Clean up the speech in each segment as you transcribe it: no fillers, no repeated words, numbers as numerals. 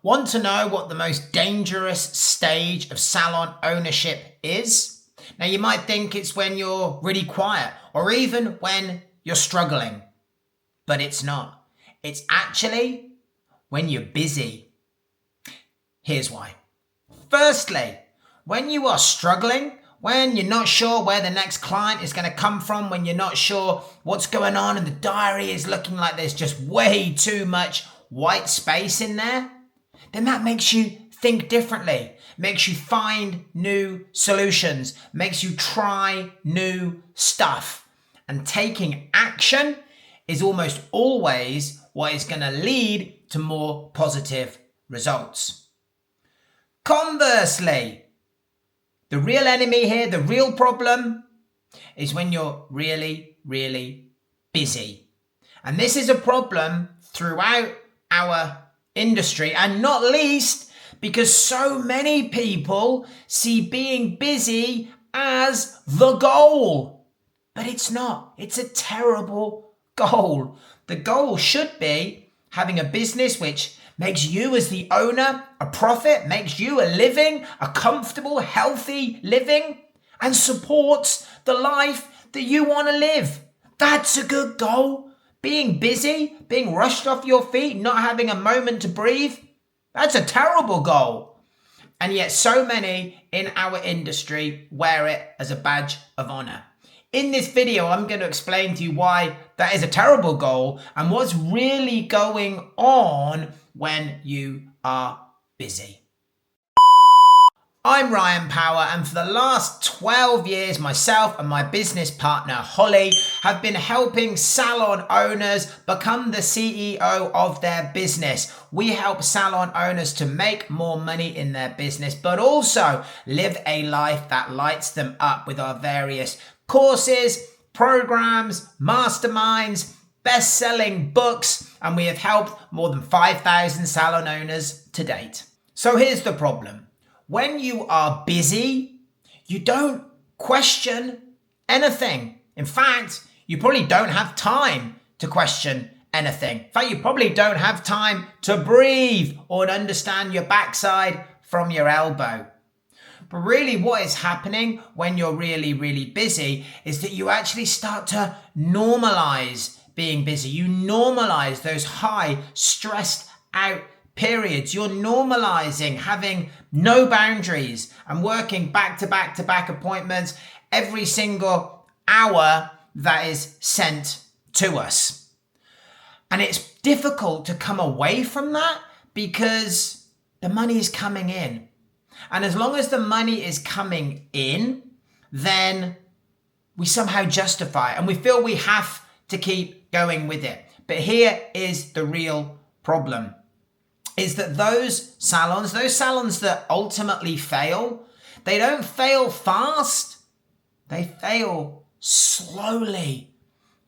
Want to know what the most dangerous stage of salon ownership is? Now, you might think it's when you're really quiet or even when you're struggling, but it's not. It's actually when you're busy. Here's why. Firstly, when you are struggling, when you're not sure where the next client is going to come from, when you're not sure what's going on and the diary is looking like there's just way too much white space in there, then that makes you think differently, makes you find new solutions, makes you try new stuff. And taking action is almost always what is going to lead to more positive results. Conversely, the real enemy here, the real problem, is when you're really, really busy. And this is a problem throughout our industry, and not least because so many people see being busy as the goal. But it's not. It's a terrible goal. The goal should be having a business which makes you as the owner a profit, makes you a living, a comfortable, healthy living, and supports the life that you want to live. That's a good goal. Being busy, being rushed off your feet, not having a moment to breathe, that's a terrible goal. And yet so many in our industry wear it as a badge of honor. In this video, I'm going to explain to you why that is a terrible goal and what's really going on when you are busy. I'm Ryan Power, and for the last 12 years, myself and my business partner, Holly, have been helping salon owners become the CEO of their business. We help salon owners to make more money in their business, but also live a life that lights them up with our various courses, programs, masterminds, best-selling books, and we have helped more than 5,000 salon owners to date. So here's the problem. When you are busy, you don't question anything. In fact, you probably don't have time to question anything. In fact, you probably don't have time to breathe or to understand your backside from your elbow. But really what is happening when you're really, really busy is that you actually start to normalize being busy. You normalize those high, stressed out periods. You're normalizing having no boundaries and working back to back appointments every single hour that is sent to us. And it's difficult to come away from that because the money is coming in. And as long as the money is coming in, then we somehow justify it and we feel we have to keep going with it. But here is the real problem. Is that those salons that ultimately fail, they don't fail fast, they fail slowly.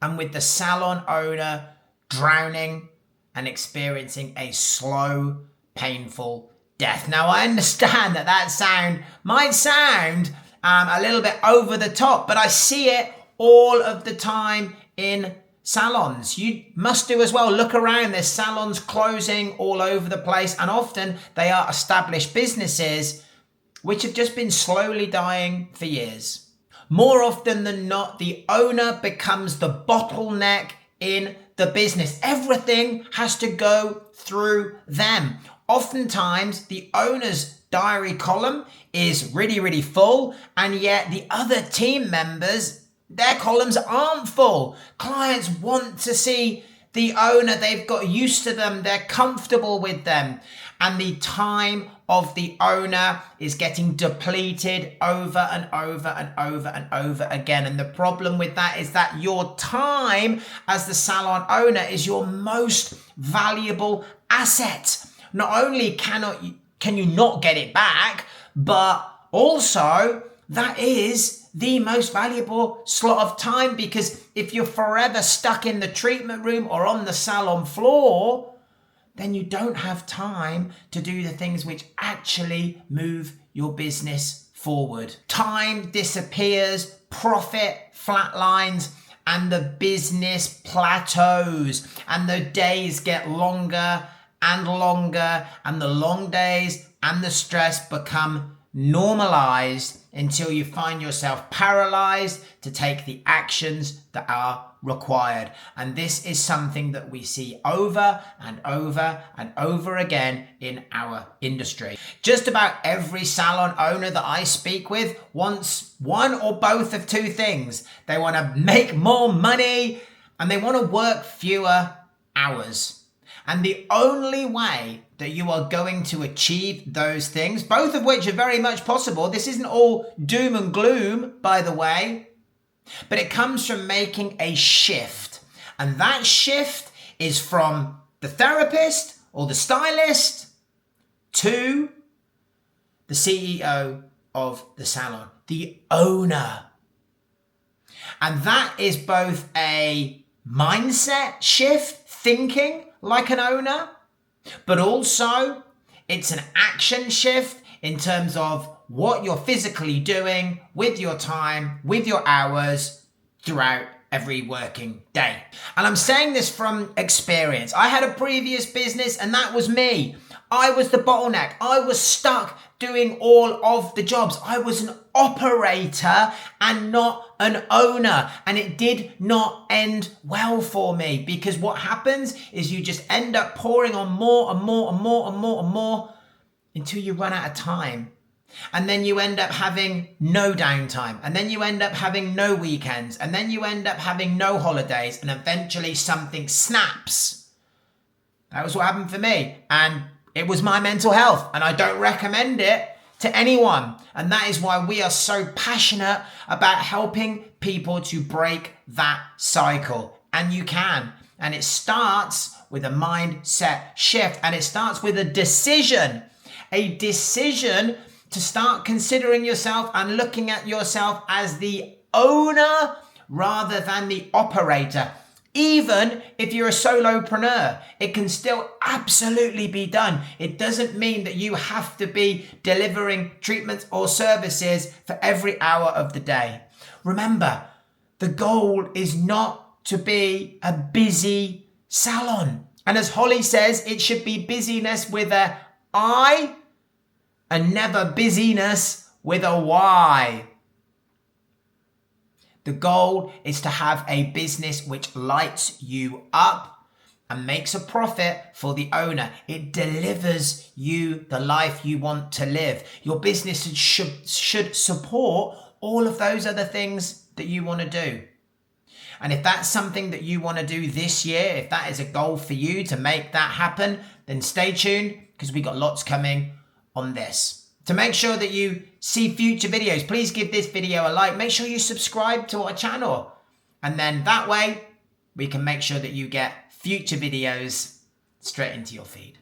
And with the salon owner drowning and experiencing a slow, painful death. Now, I understand that might sound a little bit over the top, but I see it all of the time in salons. You must do as well. Look around. There's salons closing all over the place, and often they are established businesses which have just been slowly dying for years. More often than not, the owner becomes the bottleneck in the business. Everything has to go through them. Oftentimes, the owner's diary column is really, really full, and yet the other team members, their columns aren't full. Clients want to see the owner. They've got used to them. They're comfortable with them. And the time of the owner is getting depleted over and over and over and over again. And the problem with that is that your time as the salon owner is your most valuable asset. Not only can you not get it back, but also that is the most valuable slot of time, because if you're forever stuck in the treatment room or on the salon floor, then you don't have time to do the things which actually move your business forward. Time disappears, profit flatlines, and the business plateaus, and the days get longer and longer, and the long days and the stress become normalized until you find yourself paralyzed to take the actions that are required. And this is something that we see over and over and over again in our industry. Just about every salon owner that I speak with wants one or both of two things. They want to make more money and they want to work fewer hours. And the only way that you are going to achieve those things, both of which are very much possible, this isn't all doom and gloom, by the way, but it comes from making a shift. And that shift is from the therapist or the stylist to the CEO of the salon, the owner. And that is both a mindset shift, thinking like an owner, but also it's an action shift in terms of what you're physically doing with your time, with your hours throughout every working day. And I'm saying this from experience. I had a previous business and that was me. I was the bottleneck. I was stuck doing all of the jobs. I was an operator and not an owner. And it did not end well for me, because what happens is you just end up pouring on more and more and more and more and more until you run out of time. And then you end up having no downtime. And then you end up having no weekends. And then you end up having no holidays. And eventually something snaps. That was what happened for me. And it was my mental health. And I don't recommend it to anyone. And that is why we are so passionate about helping people to break that cycle. And you can. And it starts with a mindset shift. And it starts with a decision. A decision to start considering yourself and looking at yourself as the owner rather than the operator. Even if you're a solopreneur, it can still absolutely be done. It doesn't mean that you have to be delivering treatments or services for every hour of the day. Remember, the goal is not to be a busy salon. And as Holly says, it should be busyness with a I and never busyness with a Y. The goal is to have a business which lights you up and makes a profit for the owner. It delivers you the life you want to live. Your business should support all of those other things that you want to do. And if that's something that you want to do this year, if that is a goal for you to make that happen, then stay tuned, because we got lots coming on this. To make sure that you see future videos, please give this video a like. Make sure you subscribe to our channel. And then that way we can make sure that you get future videos straight into your feed.